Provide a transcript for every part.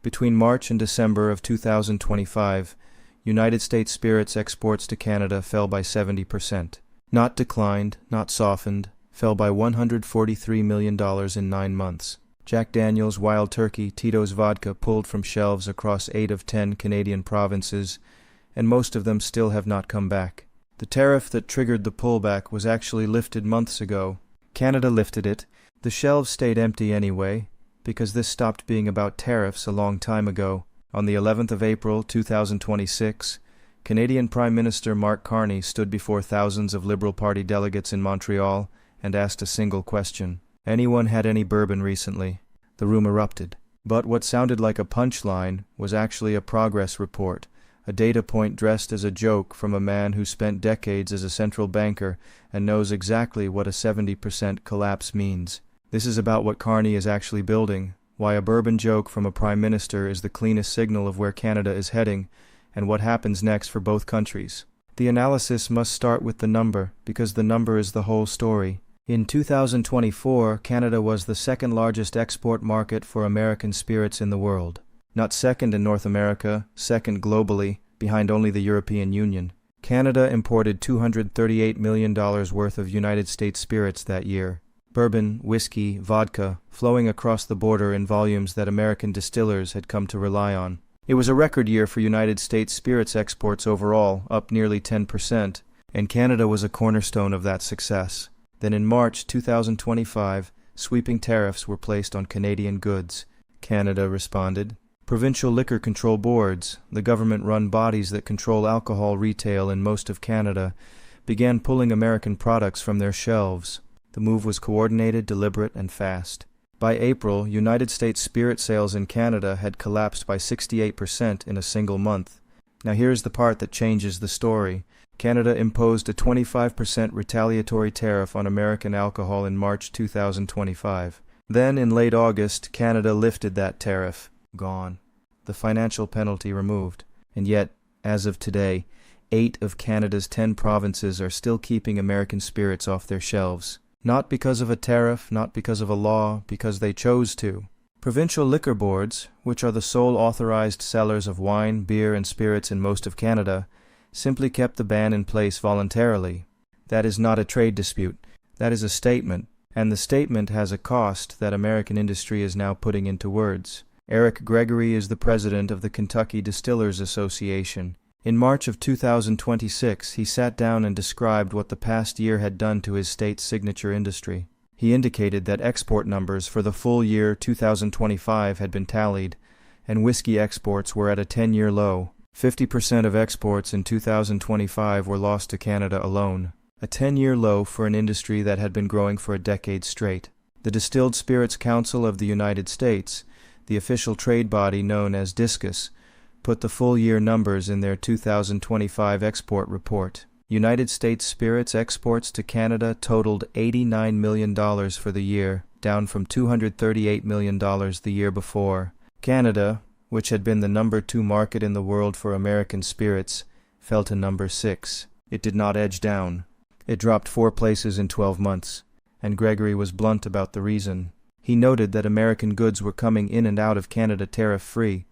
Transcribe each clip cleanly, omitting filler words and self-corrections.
Between March and December of 2025, United States spirits exports to Canada fell by 70%. Not declined, not softened, fell by $143 million in 9 months. Jack Daniel's Wild Turkey, Tito's Vodka pulled from shelves across 8 of 10 Canadian provinces, and most of them still have not come back. The tariff that triggered the pullback was actually lifted months ago. Canada lifted it. The shelves stayed empty anyway, because this stopped being about tariffs a long time ago. On the 11th of April 2026, Canadian Prime Minister Mark Carney stood before thousands of Liberal Party delegates in Montreal and asked a single question. Anyone had any bourbon recently? The room erupted. But what sounded like a punchline was actually a progress report, a data point dressed as a joke from a man who spent decades as a central banker and knows exactly what a 70% collapse means. This is about what Carney is actually building, why a bourbon joke from a prime minister is the cleanest signal of where Canada is heading, and what happens next for both countries. The analysis must start with the number, because the number is the whole story. In 2024, Canada was the second largest export market for American spirits in the world. Not second in North America, second globally, behind only the European Union. Canada imported $238 million worth of United States spirits that year. Bourbon, whiskey, vodka, flowing across the border in volumes that American distillers had come to rely on. It was a record year for United States spirits exports overall, up nearly 10%, and Canada was a cornerstone of that success. Then in March 2025, sweeping tariffs were placed on Canadian goods. Canada responded. Provincial liquor control boards, the government-run bodies that control alcohol retail in most of Canada, began pulling American products from their shelves. The move was coordinated, deliberate, and fast. By April, United States spirit sales in Canada had collapsed by 68% in a single month. Now here's the part that changes the story. Canada imposed a 25% retaliatory tariff on American alcohol in March 2025. Then, in late August, Canada lifted that tariff. Gone. The financial penalty removed. And yet, as of today, 8 of Canada's 10 provinces are still keeping American spirits off their shelves. Not because of a tariff, not because of a law, because they chose to. Provincial liquor boards, which are the sole authorized sellers of wine, beer, and spirits in most of Canada, simply kept the ban in place voluntarily. That is not a trade dispute. That is a statement, and the statement has a cost that American industry is now putting into words. Eric Gregory is the president of the Kentucky Distillers Association. In March of 2026, he sat down and described what the past year had done to his state's signature industry. He indicated that export numbers for the full year 2025 had been tallied, and whiskey exports were at a 10-year low. 50% of exports in 2025 were lost to Canada alone. A 10-year low for an industry that had been growing for a decade straight. The Distilled Spirits Council of the United States, the official trade body known as DISCUS, put the full-year numbers in their 2025 export report. United States spirits exports to Canada totaled $89 million for the year, down from $238 million the year before. Canada, which had been the number 2 market in the world for American spirits, fell to number 6. It did not edge down. It dropped 4 places in 12 months, and Gregory was blunt about the reason. He noted that American goods were coming in and out of Canada tariff-free,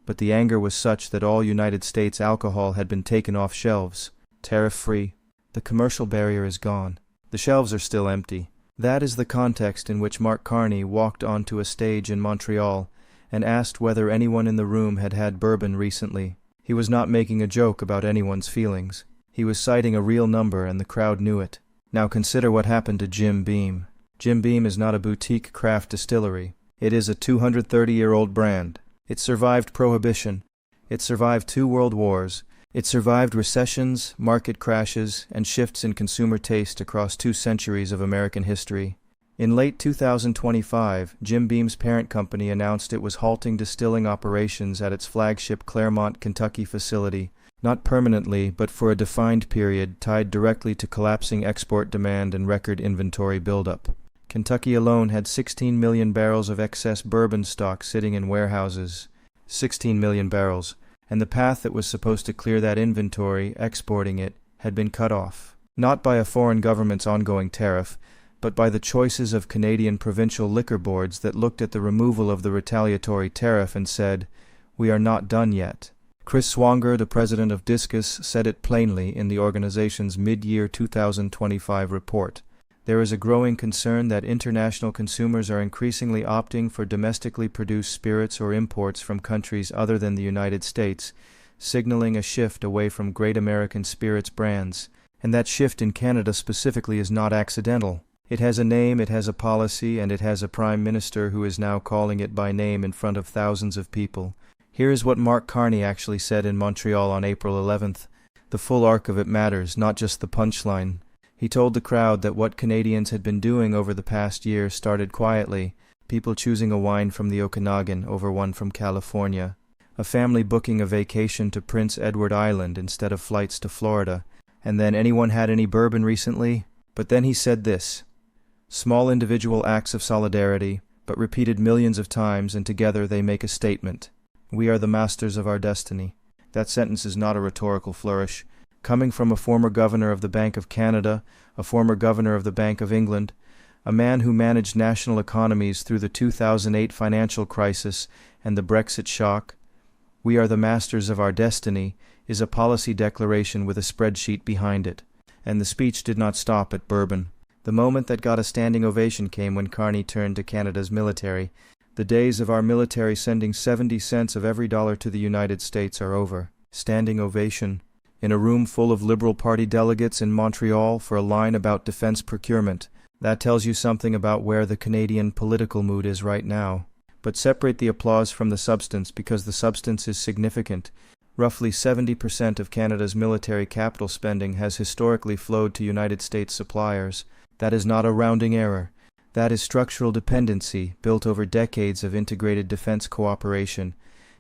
but the anger was such that all United States alcohol had been taken off shelves. Tariff-free. The commercial barrier is gone. The shelves are still empty. That is the context in which Mark Carney walked onto a stage in Montreal and asked whether anyone in the room had had bourbon recently. He was not making a joke about anyone's feelings. He was citing a real number, and the crowd knew it. Now consider what happened to Jim Beam. Jim Beam is not a boutique craft distillery. It is a 230-year-old brand. It survived Prohibition. It survived 2 world wars. It survived recessions, market crashes, and shifts in consumer taste across 2 centuries of American history. In late 2025, Jim Beam's parent company announced it was halting distilling operations at its flagship Clermont, Kentucky facility, not permanently, but for a defined period tied directly to collapsing export demand and record inventory buildup. Kentucky alone had 16 million barrels of excess bourbon stock sitting in warehouses. 16 million barrels. And the path that was supposed to clear that inventory, exporting it, had been cut off. Not by a foreign government's ongoing tariff, but by the choices of Canadian provincial liquor boards that looked at the removal of the retaliatory tariff and said, "We are not done yet." Chris Swanger, the president of Discus, said it plainly in the organization's mid-year 2025 report. There is a growing concern that international consumers are increasingly opting for domestically produced spirits or imports from countries other than the United States, signaling a shift away from great American spirits brands. And that shift in Canada specifically is not accidental. It has a name, it has a policy, and it has a Prime Minister who is now calling it by name in front of thousands of people. Here is what Mark Carney actually said in Montreal on April 11th. The full arc of it matters, not just the punchline. He told the crowd that what Canadians had been doing over the past year started quietly, people choosing a wine from the Okanagan over one from California, a family booking a vacation to Prince Edward Island instead of flights to Florida, and then anyone had any bourbon recently? But then he said this: small individual acts of solidarity, but repeated millions of times, and together they make a statement. We are the masters of our destiny. That sentence is not a rhetorical flourish. Coming from a former governor of the Bank of Canada, a former governor of the Bank of England, a man who managed national economies through the 2008 financial crisis and the Brexit shock, "We are the masters of our destiny," is a policy declaration with a spreadsheet behind it. And the speech did not stop at Bourbon. The moment that got a standing ovation came when Carney turned to Canada's military. The days of our military sending 70 cents of every dollar to the United States are over. Standing ovation. In a room full of Liberal Party delegates in Montreal for a line about defense procurement. That tells you something about where the Canadian political mood is right now. But separate the applause from the substance, because the substance is significant. Roughly 70% of Canada's military capital spending has historically flowed to United States suppliers. That is not a rounding error. That is structural dependency built over decades of integrated defense cooperation,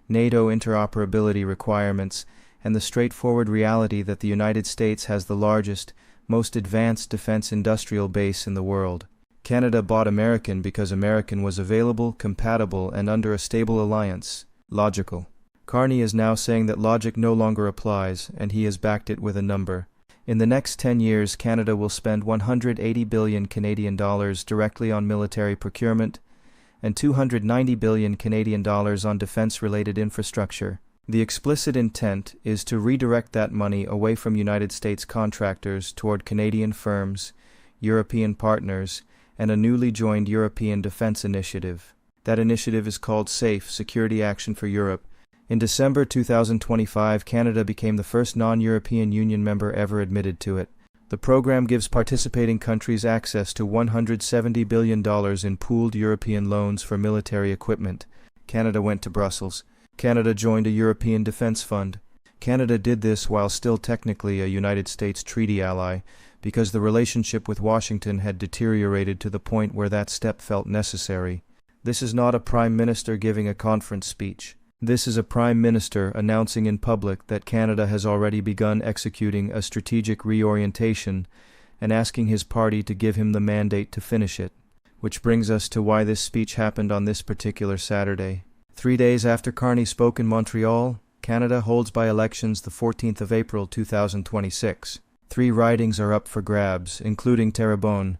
NATO interoperability requirements, and the straightforward reality that the United States has the largest, most advanced defense industrial base in the world. Canada bought American because American was available, compatible, and under a stable alliance. Logical. Carney is now saying that logic no longer applies, and he has backed it with a number. In the next 10 years, Canada will spend 180 billion Canadian dollars directly on military procurement and 290 billion Canadian dollars on defense-related infrastructure. The explicit intent is to redirect that money away from United States contractors toward Canadian firms, European partners, and a newly joined European Defense Initiative. That initiative is called SAFE, Security Action for Europe. In December 2025, Canada became the first non-European Union member ever admitted to it. The program gives participating countries access to $170 billion in pooled European loans for military equipment. Canada went to Brussels. Canada joined a European Defense Fund. Canada did this while still technically a United States treaty ally, because the relationship with Washington had deteriorated to the point where that step felt necessary. This is not a Prime Minister giving a conference speech. This is a Prime Minister announcing in public that Canada has already begun executing a strategic reorientation and asking his party to give him the mandate to finish it. Which brings us to why this speech happened on this particular Saturday. 3 days after Carney spoke in Montreal, Canada holds by-elections the 14th of April 2026. 3 ridings are up for grabs, including Terrebonne,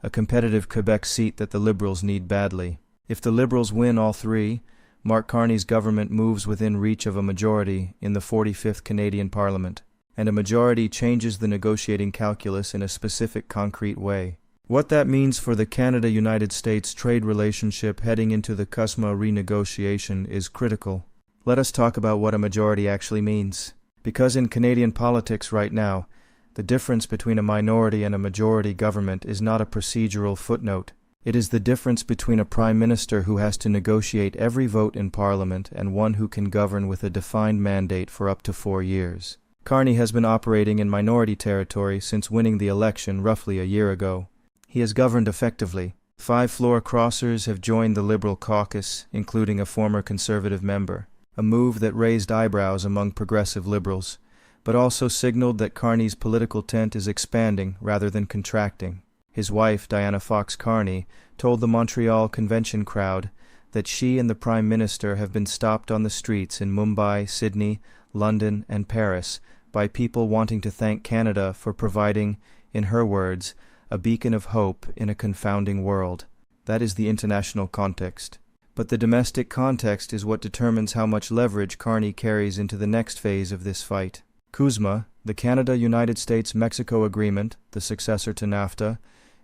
a competitive Quebec seat that the Liberals need badly. If the Liberals win all 3, Mark Carney's government moves within reach of a majority in the 45th Canadian Parliament, and a majority changes the negotiating calculus in a specific concrete way. What that means for the Canada-United States trade relationship heading into the CUSMA renegotiation is critical. Let us talk about what a majority actually means. Because in Canadian politics right now, the difference between a minority and a majority government is not a procedural footnote. It is the difference between a Prime Minister who has to negotiate every vote in Parliament and one who can govern with a defined mandate for up to 4 years. Carney has been operating in minority territory since winning the election roughly a year ago. He has governed effectively. 5 floor crossers have joined the Liberal caucus, including a former Conservative member, a move that raised eyebrows among progressive Liberals, but also signaled that Carney's political tent is expanding rather than contracting. His wife, Diana Fox Carney, told the Montreal convention crowd that she and the Prime Minister have been stopped on the streets in Mumbai, Sydney, London, and Paris by people wanting to thank Canada for providing, in her words, a beacon of hope in a confounding world. That is the international context. But the domestic context is what determines how much leverage Carney carries into the next phase of this fight. CUSMA, the Canada-United States-Mexico Agreement, the successor to NAFTA,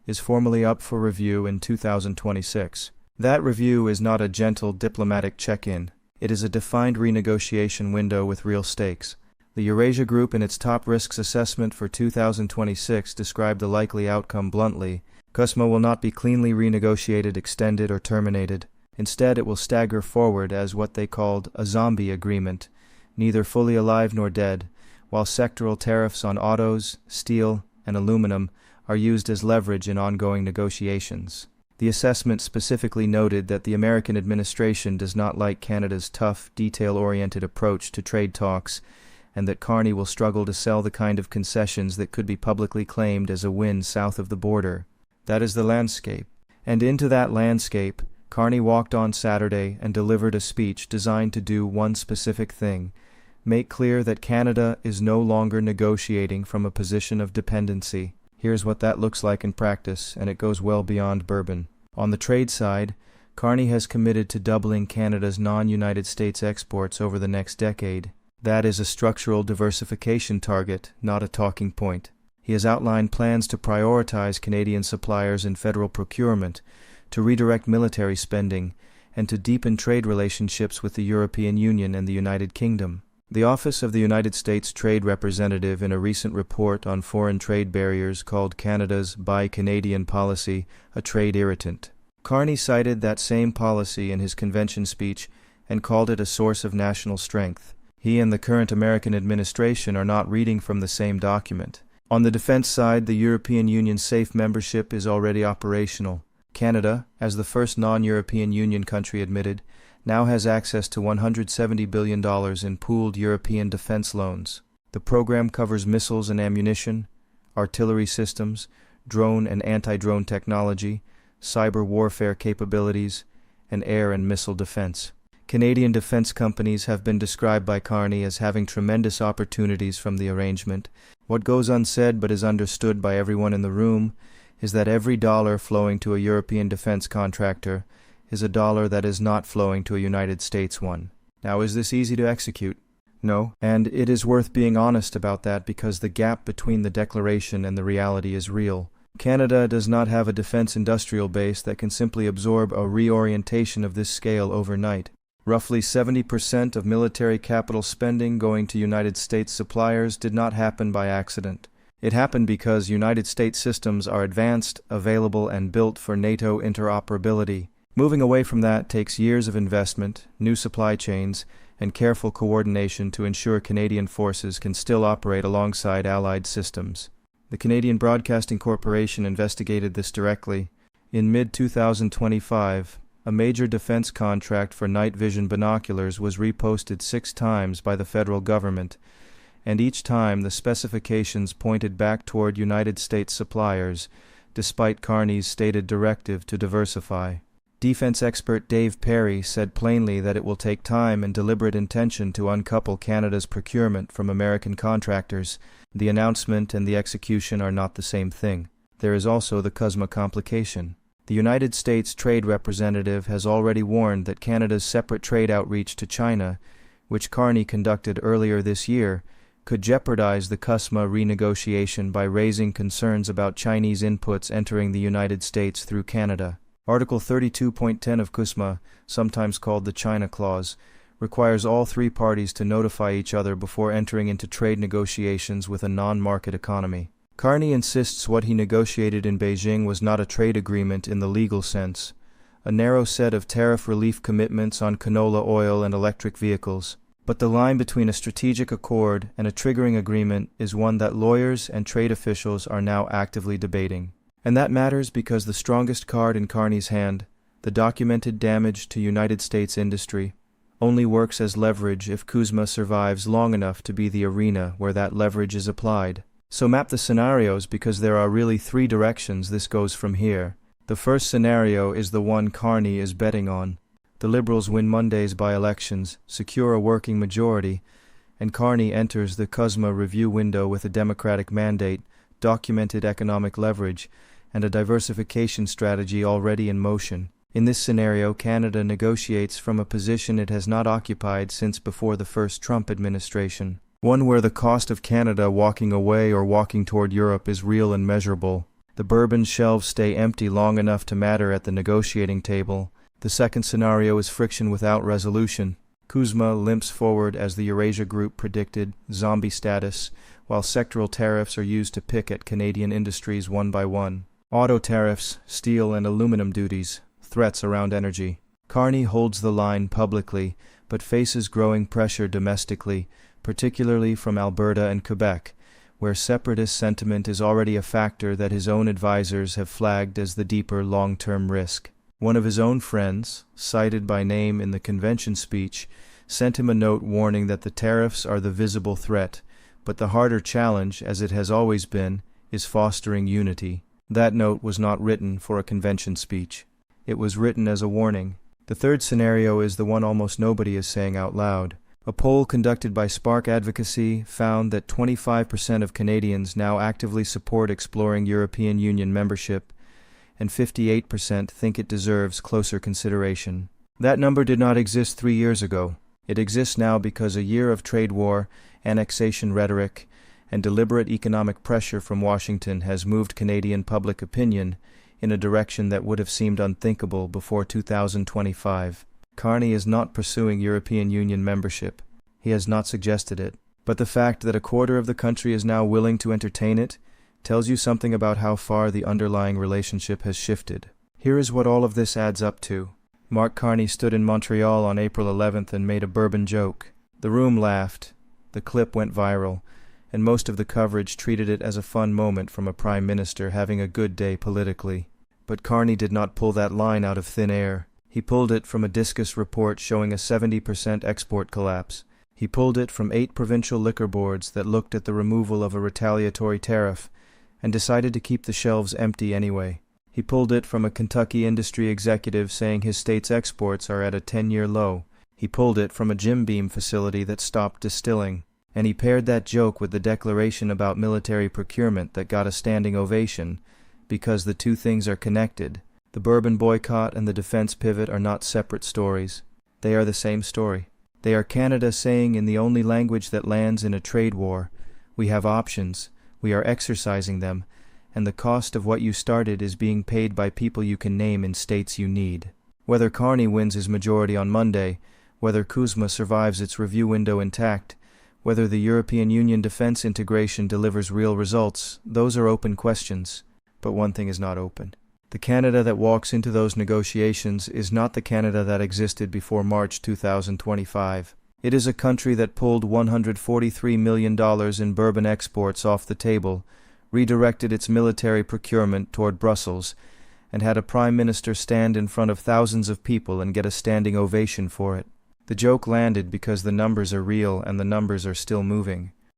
is formally up for review in 2026. That review is not a gentle diplomatic check-in. It is a defined renegotiation window with real stakes. The Eurasia Group in its top risks assessment for 2026 described the likely outcome bluntly. CUSMA will not be cleanly renegotiated, extended, or terminated. Instead, it will stagger forward as what they called a zombie agreement, neither fully alive nor dead, while sectoral tariffs on autos, steel, and aluminum are used as leverage in ongoing negotiations. The assessment specifically noted that the American administration does not like Canada's tough, detail-oriented approach to trade talks, and that Carney will struggle to sell the kind of concessions that could be publicly claimed as a win south of the border. That is the landscape. And into that landscape, Carney walked on Saturday and delivered a speech designed to do one specific thing: make clear that Canada is no longer negotiating from a position of dependency. Here's what that looks like in practice, and it goes well beyond Bourbon. On the trade side, Carney has committed to doubling Canada's non-United States exports over the next decade. That is a structural diversification target, not a talking point. He has outlined plans to prioritize Canadian suppliers in federal procurement, to redirect military spending, and to deepen trade relationships with the European Union and the United Kingdom. The Office of the United States Trade Representative, in a recent report on foreign trade barriers, called Canada's Buy Canadian policy a trade irritant. Carney cited that same policy in his convention speech and called it a source of national strength. He and the current American administration are not reading from the same document. On the defense side, the European Union's safe membership is already operational. Canada, as the first non-European Union country admitted, now has access to $170 billion in pooled European defense loans. The program covers missiles and ammunition, artillery systems, drone and anti-drone technology, cyber warfare capabilities, and air and missile defense. Canadian defense companies have been described by Carney as having tremendous opportunities from the arrangement. What goes unsaid but is understood by everyone in the room is that every dollar flowing to a European defense contractor is a dollar that is not flowing to a United States one. Now, is this easy to execute? No, and it is worth being honest about that because the gap between the declaration and the reality is real. Canada does not have a defense industrial base that can simply absorb a reorientation of this scale overnight. Roughly 70% of military capital spending going to United States suppliers did not happen by accident. It happened because United States systems are advanced, available, and built for NATO interoperability. Moving away from that takes years of investment, new supply chains, and careful coordination to ensure Canadian forces can still operate alongside Allied systems. The Canadian Broadcasting Corporation investigated this directly. In mid-2025, a major defense contract for night vision binoculars was reposted 6 times by the federal government, and each time the specifications pointed back toward United States suppliers, despite Carney's stated directive to diversify. Defense expert Dave Perry said plainly that it will take time and deliberate intention to uncouple Canada's procurement from American contractors. The announcement and the execution are not the same thing. There is also the CUSMA complication. The United States Trade Representative has already warned that Canada's separate trade outreach to China, which Carney conducted earlier this year, could jeopardize the CUSMA renegotiation by raising concerns about Chinese inputs entering the United States through Canada. Article 32.10 of CUSMA, sometimes called the China Clause, requires all 3 parties to notify each other before entering into trade negotiations with a non-market economy. Carney insists what he negotiated in Beijing was not a trade agreement in the legal sense, a narrow set of tariff relief commitments on canola oil and electric vehicles. But the line between a strategic accord and a triggering agreement is one that lawyers and trade officials are now actively debating. And that matters because the strongest card in Carney's hand, the documented damage to United States industry, only works as leverage if CUSMA survives long enough to be the arena where that leverage is applied. So map the scenarios because there are really 3 directions this goes from here. The first scenario is the one Carney is betting on. The Liberals win Monday's by-elections, secure a working majority, and Carney enters the CUSMA review window with a Democratic mandate, documented economic leverage, and a diversification strategy already in motion. In this scenario, Canada negotiates from a position it has not occupied since before the first Trump administration, one where the cost of Canada walking away or walking toward Europe is real and measurable. The Bourbon shelves stay empty long enough to matter at the negotiating table. The second scenario is friction without resolution. Kuzma limps forward as the Eurasia Group predicted, zombie status, while sectoral tariffs are used to pick at Canadian industries one by one. Auto tariffs, steel and aluminum duties, threats around energy. Carney holds the line publicly, but faces growing pressure domestically, particularly from Alberta and Quebec, where separatist sentiment is already a factor that his own advisors have flagged as the deeper long-term risk. One of his own friends, cited by name in the convention speech, sent him a note warning that the tariffs are the visible threat, but the harder challenge, as it has always been, is fostering unity. That note was not written for a convention speech. It was written as a warning. The third scenario is the one almost nobody is saying out loud. A poll conducted by Spark Advocacy found that 25% of Canadians now actively support exploring European Union membership, and 58% think it deserves closer consideration. That number did not exist 3 years ago. It exists now because a year of trade war, annexation rhetoric, and deliberate economic pressure from Washington has moved Canadian public opinion in a direction that would have seemed unthinkable before 2025. Carney is not pursuing European Union membership. He has not suggested it. But the fact that a quarter of the country is now willing to entertain it tells you something about how far the underlying relationship has shifted. Here is what all of this adds up to. Mark Carney stood in Montreal on April 11th and made a Bourbon joke. The room laughed. The clip went viral, and most of the coverage treated it as a fun moment from a Prime Minister having a good day politically. But Carney did not pull that line out of thin air. He pulled it from a discus report showing a 70% export collapse. He pulled it from 8 provincial liquor boards that looked at the removal of a retaliatory tariff and decided to keep the shelves empty anyway. He pulled it from a Kentucky industry executive saying his state's exports are at a 10-year low. He pulled it from a Jim Beam facility that stopped distilling. And he paired that joke with the declaration about military procurement that got a standing ovation, because the two things are connected. The Bourbon boycott and the defense pivot are not separate stories. They are the same story. They are Canada saying in the only language that lands in a trade war, we have options, we are exercising them, and the cost of what you started is being paid by people you can name in states you need. Whether Carney wins his majority on Monday, whether Kuzma survives its review window intact, whether the European Union defense integration delivers real results, those are open questions. But one thing is not open. The Canada that walks into those negotiations is not the Canada that existed before March 2025. It is a country that pulled $143 million in Bourbon exports off the table, redirected its military procurement toward Brussels, and had a Prime Minister stand in front of thousands of people and get a standing ovation for it. The joke landed because the numbers are real and the numbers are still moving.